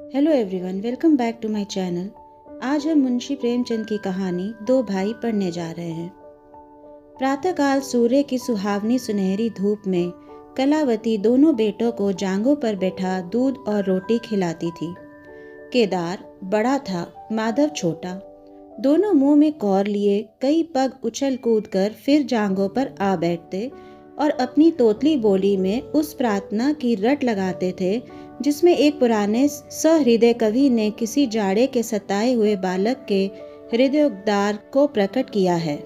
Hello everyone, welcome back to my channel. आज हम मुंशी प्रेमचंद की कहानी दो भाई पढ़ने जा रहे हैं। प्रातःकाल सूर्य की सुहावनी सुनहरी धूप में कलावती दोनों बेटों को जांघों पर बैठा दूध और रोटी खिलाती थी। केदार बड़ा था, माधव छोटा। दोनों मुंह में कौर लिए कई पग उछल कूद कर फिर जांघों पर आ बैठते और अपनी तोतली बोली में उस प्रार्थना की रट लगाते थे जिसमें एक पुराने सहृदय कवि ने किसी जाड़े के सताए हुए बालक के हृदयोद्गार को प्रकट किया है।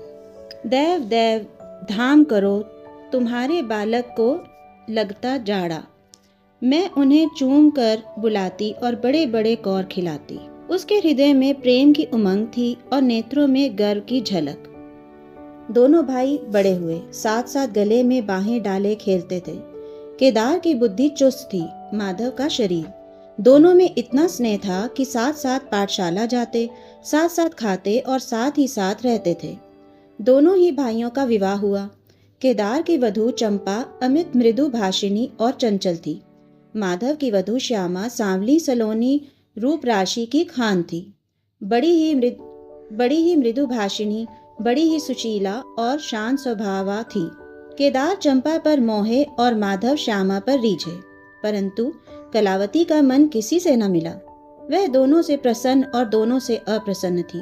देव देव धाम करो, तुम्हारे बालक को लगता जाड़ा। मैं उन्हें चूम कर बुलाती और बड़े बड़े कौर खिलाती। उसके हृदय में प्रेम की उमंग थी और नेत्रों में गर्व की झलक। दोनों भाई बड़े हुए, साथ साथ गले में बाहें डाले खेलते थे। केदार की बुद्धि चुस्त थी, माधव का शरीर। दोनों में इतना स्नेह था कि साथ साथ पाठशाला जाते, साथ साथ खाते और साथ ही साथ रहते थे। दोनों ही भाइयों का विवाह हुआ। केदार की वधू चंपा अमित मृदु भाषिणी और चंचल थी। माधव की वधू श्यामा सांवली सलोनी रूप राशि की खान थी। बड़ी ही मृदु भाषिणी, बड़ी ही सुशीला और शांत स्वभावा थी। केदार चंपा पर मोहे और माधव श्यामा पर रीझे, परंतु कलावती का मन किसी से न मिला। वह दोनों से प्रसन्न और दोनों से अप्रसन्न थी।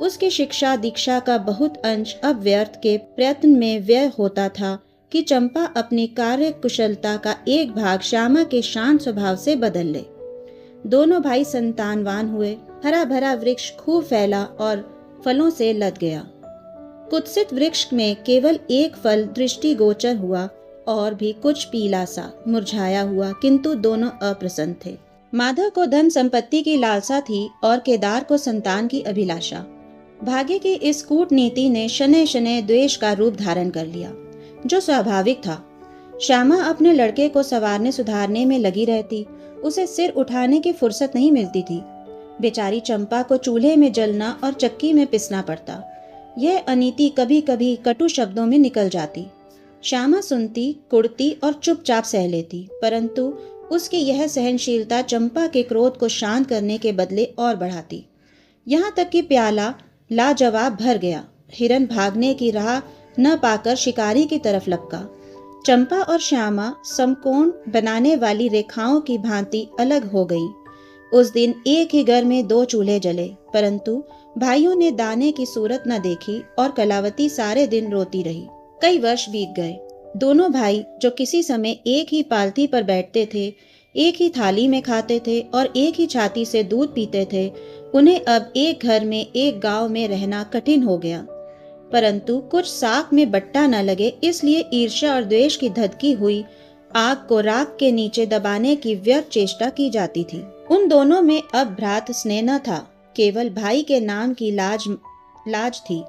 उसकी शिक्षा दीक्षा का बहुत अंश अब व्यर्थ के प्रयत्न में व्यय होता था कि चंपा अपनी कार्य कुशलता का एक भाग श्यामा के शांत स्वभाव से बदल ले। दोनों भाई संतानवान हुए। हरा भरा वृक्ष खूब फैला और फलों से लद गया। कुत्सित वृक्ष में केवल एक फल दृष्टिगोचर हुआ और भी कुछ पीला सा मुरझाया हुआ, किंतु दोनों अप्रसन्न थे। माधव को धन संपत्ति की लालसा थी और केदार को संतान की अभिलाषा। भाग्य की इस कूटनीति ने शनैः शनैः द्वेष का रूप धारण कर लिया, जो स्वाभाविक था। श्यामा अपने लड़के को संवारने सुधारने में लगी रहती, उसे सिर उठाने की फुर्सत नहीं मिलती थी। बेचारी चंपा को चूल्हे में जलना और चक्की में पिसना पड़ता। यह अनीति कभी कभी कटु शब्दों में निकल जाती। श्यामा सुनती, कुड़ती और चुपचाप सह लेती, परंतु उसकी यह सहनशीलता चंपा के क्रोध को शांत करने के बदले और बढ़ाती। यहाँ तक कि प्याला लाजवाब भर गया। हिरन भागने की राह न पाकर शिकारी की तरफ लपका। चंपा और श्यामा समकोण बनाने वाली रेखाओं की भांति अलग हो गई। उस दिन एक ही घर में दो चूल्हे जले, परंतु भाइयों ने दाने की सूरत न देखी और कलावती सारे दिन रोती रही। कई वर्ष बीत गए। दोनों भाई, जो किसी समय एक ही पालथी पर बैठते थे, एक ही थाली में खाते थे और एक ही छाती से दूध पीते थे, उन्हें अब एक घर में एक गांव में रहना कठिन हो गया। परंतु कुछ साख में बट्टा न लगे, इसलिए ईर्ष्या और द्वेष की धधकी हुई आग को राख के नीचे दबाने की व्यर्थ चेष्टा की जाती थी। उन दोनों में अब भ्रात स्नेह न था, केवल भाई के नाम की लाज थी।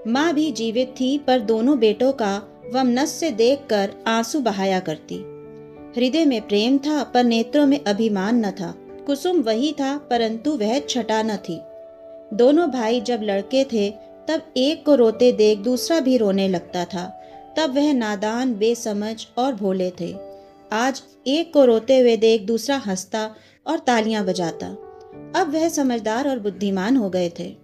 माँ भी जीवित थी, पर दोनों बेटों का वमनस्य देखकर आंसू बहाया करती। हृदय में प्रेम था, पर नेत्रों में अभिमान न था। कुसुम वही था, परंतु वह छटा न थी। दोनों भाई जब लड़के थे, तब एक को रोते देख दूसरा भी रोने लगता था। तब वह नादान, बेसमझ और भोले थे। आज एक को रोते हुए देख दूसरा हंसता और तालियां बजाता। अब वह समझदार और बुद्धिमान हो गए थे।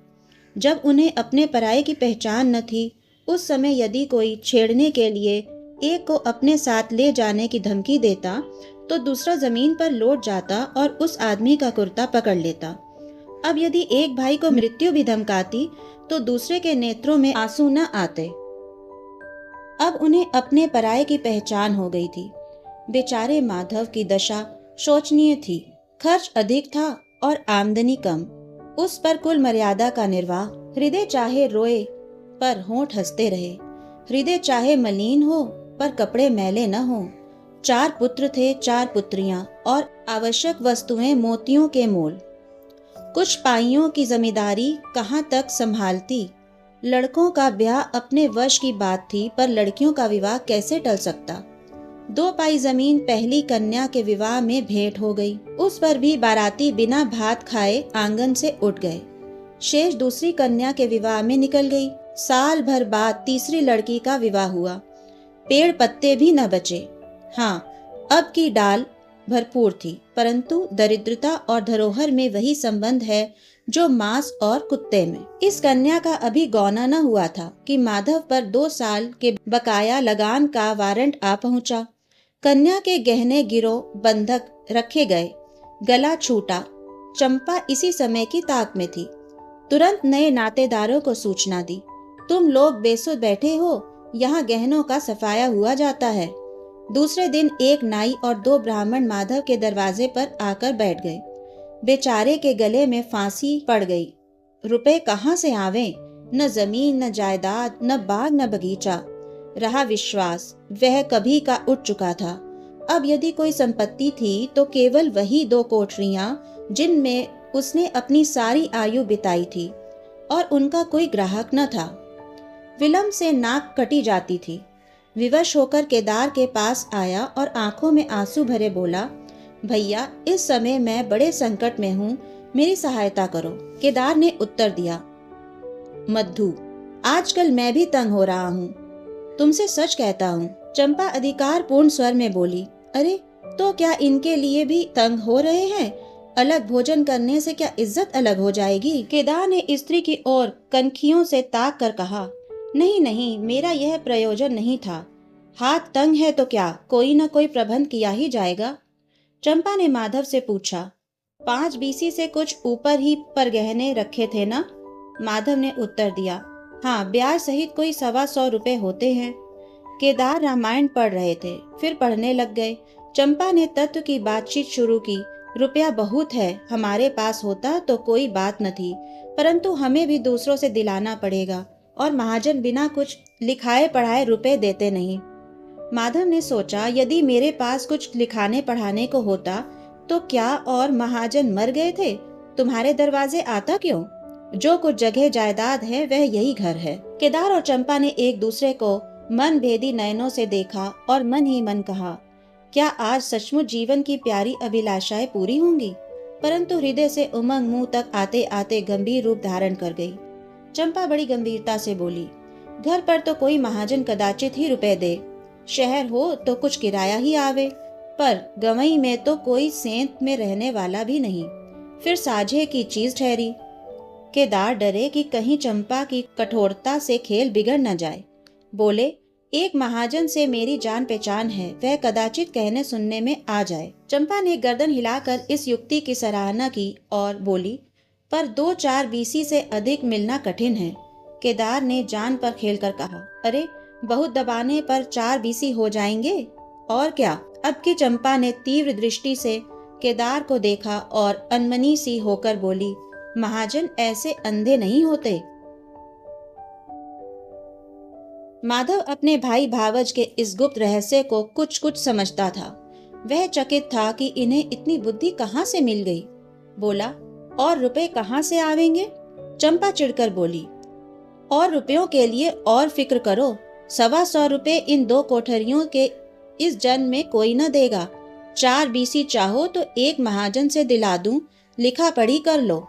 जब उन्हें अपने पराये की पहचान न थी, उस समय यदि कोई छेड़ने के लिए एक को अपने साथ ले जाने की धमकी देता, तो दूसरा जमीन पर लौट जाता और उस आदमी का कुर्ता पकड़ लेता। अब यदि एक भाई को मृत्यु भी धमकाती, तो दूसरे के नेत्रों में आंसू न आते। अब उन्हें अपने पराये की पहचान हो गई थी। बेचारे माधव की दशा शोचनीय थी। खर्च अधिक था और आमदनी कम। उस पर कुल मर्यादा का निर्वाह। हृदय चाहे रोए पर होंठ हंसते रहे, हृदय चाहे मलिन हो पर कपड़े मैले न हो। 4 पुत्र थे, 4 पुत्रियां और आवश्यक वस्तुएं मोतियों के मोल। कुछ पाइयों की जमींदारी कहाँ तक संभालती। लड़कों का ब्याह अपने वश की बात थी, पर लड़कियों का विवाह कैसे टल सकता। 2 पाई जमीन पहली कन्या के विवाह में भेंट हो गई। उस पर भी बाराती बिना भात खाए आंगन से उठ गए। शेष दूसरी कन्या के विवाह में निकल गई। साल भर बाद तीसरी लड़की का विवाह हुआ। पेड़ पत्ते भी न बचे। हाँ, अब की डाल भरपूर थी, परंतु दरिद्रता और धरोहर में वही संबंध है जो मांस और कुत्ते में। इस कन्या का अभी गौना न हुआ था कि माधव पर 2 साल के बकाया लगान का वारंट आ पहुंचा। कन्या के गहने गिरोह बंधक रखे गए, गला छूटा। चंपा इसी समय की ताक में थी। तुरंत नए नातेदारों को सूचना दी, तुम लोग बेसुध बैठे हो, यहाँ गहनों का सफाया हुआ जाता है। दूसरे दिन एक नाई और 2 ब्राह्मण माधव के दरवाजे पर आकर बैठ गए। बेचारे के गले में फांसी पड़ गई। रुपए कहाँ से आवे? न जमीन, न जायदाद, न बाग, न बगीचा। रहा विश्वास, वह कभी का उठ चुका था। अब यदि कोई संपत्ति थी तो केवल वही 2 कोठरियां जिनमें उसने अपनी सारी आयु बिताई थी, और उनका कोई ग्राहक न था। विलंब से नाक कटी जाती थी। विवश होकर केदार के पास आया और आंखों में आंसू भरे बोला, भैया, इस समय मैं बड़े संकट में हूँ, मेरी सहायता करो। केदार ने उत्तर दिया, मद्धु, आजकल मैं भी तंग हो रहा हूँ, तुमसे सच कहता हूँ। चंपा अधिकार पूर्ण स्वर में बोली, अरे तो क्या इनके लिए भी तंग हो रहे हैं? अलग भोजन करने से क्या इज्जत अलग हो जाएगी? केदार ने स्त्री की ओर कनखियों से ताक कर कहा, नहीं नहीं, मेरा यह प्रयोजन नहीं था। हाथ तंग है तो क्या, कोई न कोई प्रबंध किया ही जाएगा। चंपा ने माधव से पूछा, 5 बीसी से कुछ ऊपर ही पर गहने रखे थे ना? माधव ने उत्तर दिया, हाँ, ब्याज सहित कोई 125 रुपए होते हैं। केदार रामायण पढ़ रहे थे, फिर पढ़ने लग गए। चंपा ने तत्व की बातचीत शुरू की। रुपया बहुत है, हमारे पास होता तो कोई बात न थी, परंतु हमें भी दूसरों से दिलाना पड़ेगा, और महाजन बिना कुछ लिखाए पढ़ाए रुपए देते नहीं। माधव ने सोचा, यदि मेरे पास कुछ लिखाने पढ़ाने को होता तो क्या और महाजन मर गए थे? तुम्हारे दरवाजे आता क्यों? जो कुछ जगह जायदाद है वह यही घर है। केदार और चंपा ने एक दूसरे को मन भेदी नयनों से देखा और मन ही मन कहा, क्या आज सचमुच जीवन की प्यारी अभिलाषाएं पूरी होंगी? परंतु हृदय से उमंग मुंह तक आते आते गंभीर रूप धारण कर गई। चंपा बड़ी गंभीरता से बोली, घर पर तो कोई महाजन कदाचित ही रुपए दे, शहर हो तो कुछ किराया ही आवे, पर गवई में तो कोई सेंत में रहने वाला भी नहीं, फिर साझे की चीज ठहरी। केदार डरे कि कहीं चंपा की कठोरता से खेल बिगड़ न जाए। बोले, एक महाजन से मेरी जान पहचान है, वह कदाचित कहने सुनने में आ जाए। चंपा ने गर्दन हिलाकर इस युक्ति की सराहना की और बोली, पर 2-4 बीसी से अधिक मिलना कठिन है। केदार ने जान पर खेलकर कहा, अरे बहुत दबाने पर 4 बीसी हो जाएंगे, और क्या? अब की चंपा ने तीव्र दृष्टि से केदार को देखा और अनमनी सी होकर बोली, महाजन ऐसे अंधे नहीं होते। माधव अपने भाई भावज के इस गुप्त रहस्य को कुछ कुछ समझता था। वह चकित था कि इन्हें इतनी बुद्धि कहाँ से मिल गई। बोला, और रुपए कहाँ से आवेंगे? चंपा चिढ़कर बोली, और रुपयों के लिए और फिक्र करो, 125 रुपए इन 2 कोठरियों के इस जन्म में कोई न देगा। 4 बीसी चाहो तो एक महाजन से दिला दूं, लिखा पढ़ी कर लो।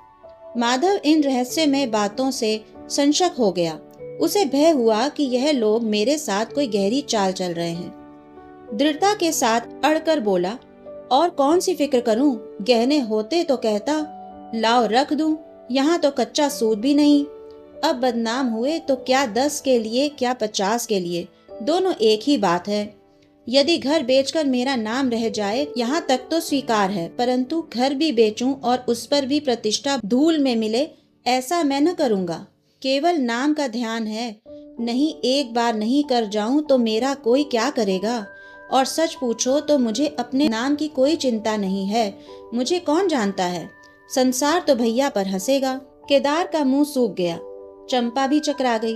माधव इन रहस्यमय बातों से संशक हो गया। उसे भय हुआ कि यह लोग मेरे साथ कोई गहरी चाल चल रहे हैं। दृढ़ता के साथ अड़कर बोला, और कौन सी फिक्र करूं? गहने होते तो कहता, लाओ रख दूं, यहाँ तो कच्चा सूद भी नहीं। अब बदनाम हुए तो क्या 10 के लिए क्या 50 के लिए, दोनों एक ही बात है। यदि घर बेचकर मेरा नाम रह जाए यहाँ तक तो स्वीकार है, परंतु घर भी बेचूं और उस पर भी प्रतिष्ठा धूल में मिले, ऐसा मैं न करूँगा। केवल नाम का ध्यान है, नहीं एक बार नहीं कर जाऊं तो मेरा कोई क्या करेगा। और सच पूछो तो मुझे अपने नाम की कोई चिंता नहीं है। मुझे कौन जानता है, संसार तो भैया पर हंसेगा। केदार का मुंह सूख गया। चंपा भी चकरा गई।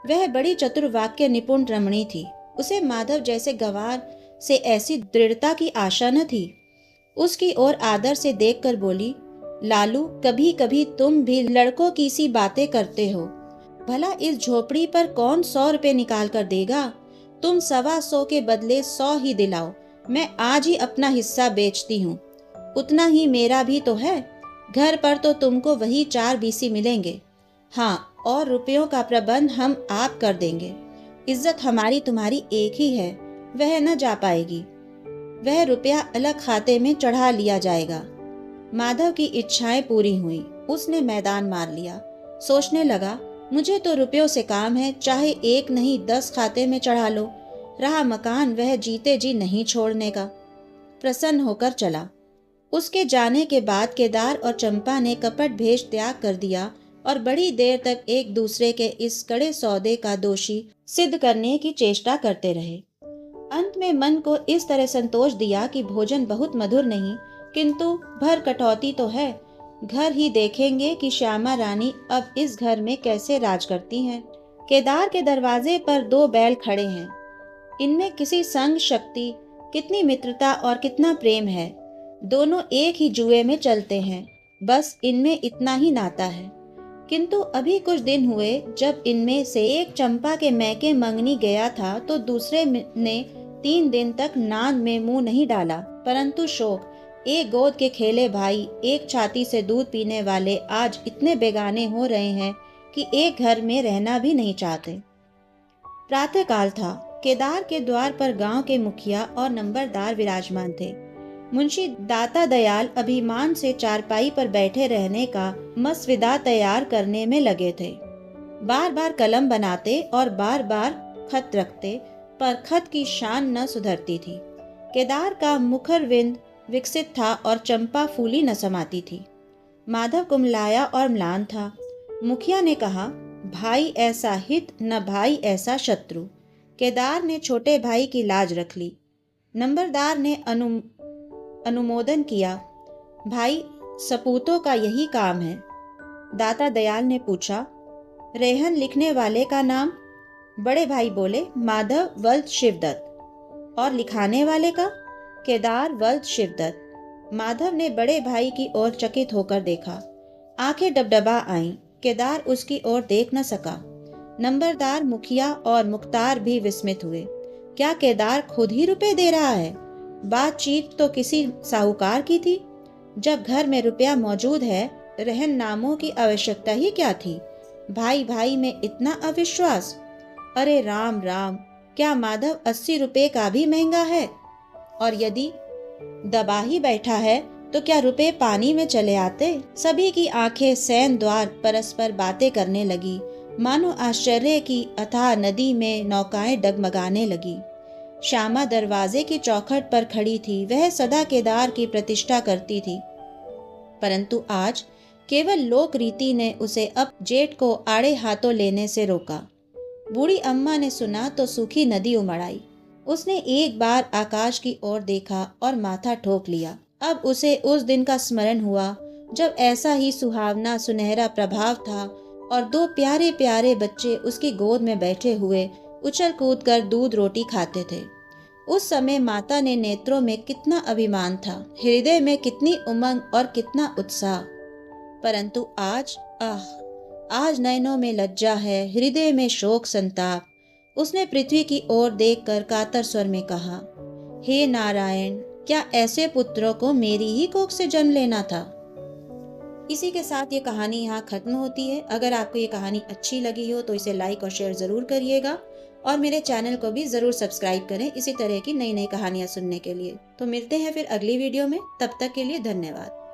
वह बड़ी चतुर वाक्य निपुण रमणी थी। उसे माधव जैसे गंवार से ऐसी दृढ़ता की आशा न थी। उसकी ओर आदर से देखकर बोली, लालू, कभी कभी तुम भी लड़कों की सी बातें करते हो। भला इस झोपड़ी पर कौन 100 रुपए निकाल कर देगा? तुम 125 के बदले 100 ही दिलाओ। मैं आज ही अपना हिस्सा बेचती हूँ, उतना ही मेरा भी तो है। घर पर तो तुमको वही 4 बीसी मिलेंगे। हाँ, और रुपयों का प्रबंध हम आप कर देंगे। इज्जत हमारी तुम्हारी एक ही है, वह न जा पाएगी। वह रुपया अलग खाते में चढ़ा लिया जाएगा। माधव की इच्छाएं पूरी हुई। उसने मैदान मार लिया। सोचने लगा, मुझे तो रुपयों से काम है, चाहे 1 नहीं 10 खाते में चढ़ा लो। रहा मकान, वह जीते जी नहीं छोड़ने का। प्रसन्न होकर चला। उसके जाने के बाद केदार और चंपा ने कपट भेष त्याग कर दिया और बड़ी देर तक एक दूसरे के इस कड़े सौदे का दोषी सिद्ध करने की चेष्टा करते रहे। अंत में मन को इस तरह संतोष दिया कि भोजन बहुत मधुर नहीं, किंतु भर कटौती तो है। घर ही देखेंगे कि श्यामा रानी अब इस घर में कैसे राज करती हैं। केदार के दरवाजे पर 2 बैल खड़े हैं। इनमें किसी संग शक्ति, कितनी मित्रता और कितना प्रेम है। दोनों एक ही जुए में चलते हैं, बस इनमें इतना ही नाता है। किंतु अभी कुछ दिन हुए जब इनमें से एक चंपा के मैके मंगनी गया था तो दूसरे ने 3 दिन तक नाद में मुंह नहीं डाला। परंतु शोक, एक गोद के खेले भाई, एक छाती से दूध पीने वाले आज इतने बेगाने हो रहे हैं कि एक घर में रहना भी नहीं चाहते। प्रातःकाल था। केदार के द्वार पर गांव के मुखिया और नंबरदार विराजमान थे। मुंशी दाता दयाल अभिमान से चारपाई पर बैठे रहने का मसविदा तैयार करने में लगे थे। बार बार कलम बनाते और बार बार खत रखते, पर खत की शान न सुधरती थी। केदार का मुखरविंद विकसित था और चंपा फूली न समाती थी। माधव कुमलाया और म्लान था। मुखिया ने कहा, भाई ऐसा हित न भाई ऐसा शत्रु। केदार ने छोटे भाई की लाज रख ली। नंबरदार ने अनुमोदन किया। भाई, सपूतों का यही काम है। दाता दयाल ने पूछा, रेहन लिखने वाले का नाम? बड़े भाई बोले, माधव वल्द शिवदत्त। और लिखाने वाले का? केदार वल्द शिवदत्त। माधव ने बड़े भाई की ओर चकित होकर देखा। आंखें डबडबा आईं। केदार उसकी ओर देख न सका। नंबरदार, मुखिया और मुख्तार भी विस्मित हुए। क्या केदार खुद ही रुपए दे रहा है? बातचीत तो किसी साहूकार की थी। जब घर में रुपया मौजूद है, रहन नामों की आवश्यकता ही क्या थी? भाई भाई में इतना अविश्वास! अरे राम राम, क्या माधव 80 रुपए का भी महंगा है? और यदि दबा ही बैठा है तो क्या रुपए पानी में चले आते? सभी की आंखें सैन द्वार परस्पर बातें करने लगी, मानो आश्चर्य की अथाह नदी में नौकाएं डगमगाने लगी। श्यामा दरवाजे की चौखट पर खड़ी थी। वह सदा केदार की प्रतिष्ठा करती थी, परंतु आज केवल लोक रीति ने उसे अब जेठ को आड़े हाथों लेने से रोका। बूढ़ी अम्मा ने सुना तो सूखी नदी उमड़ आई। उसने एक बार आकाश की ओर देखा और माथा ठोक लिया। अब उसे उस दिन का स्मरण हुआ जब ऐसा ही सुहावना सुनहरा प्रभाव था और 2 प्यारे प्यारे बच्चे उसकी गोद में बैठे हुए उछल कूद कर दूध रोटी खाते थे। उस समय माता ने नेत्रों में कितना अभिमान था, हृदय में कितनी उमंग और कितना उत्साह। परंतु आज नयनों में लज्जा है, हृदय में शोक संताप। उसने पृथ्वी की ओर देखकर कातर स्वर में कहा, हे नारायण, क्या ऐसे पुत्रों को मेरी ही कोख से जन्म लेना था? इसी के साथ ये कहानी यहाँ खत्म होती है। अगर आपको ये कहानी अच्छी लगी हो तो इसे लाइक और शेयर ज़रूर करिएगा और मेरे चैनल को भी ज़रूर सब्सक्राइब करें इसी तरह की नई नई कहानियाँ सुनने के लिए। तो मिलते हैं फिर अगली वीडियो में। तब तक के लिए धन्यवाद।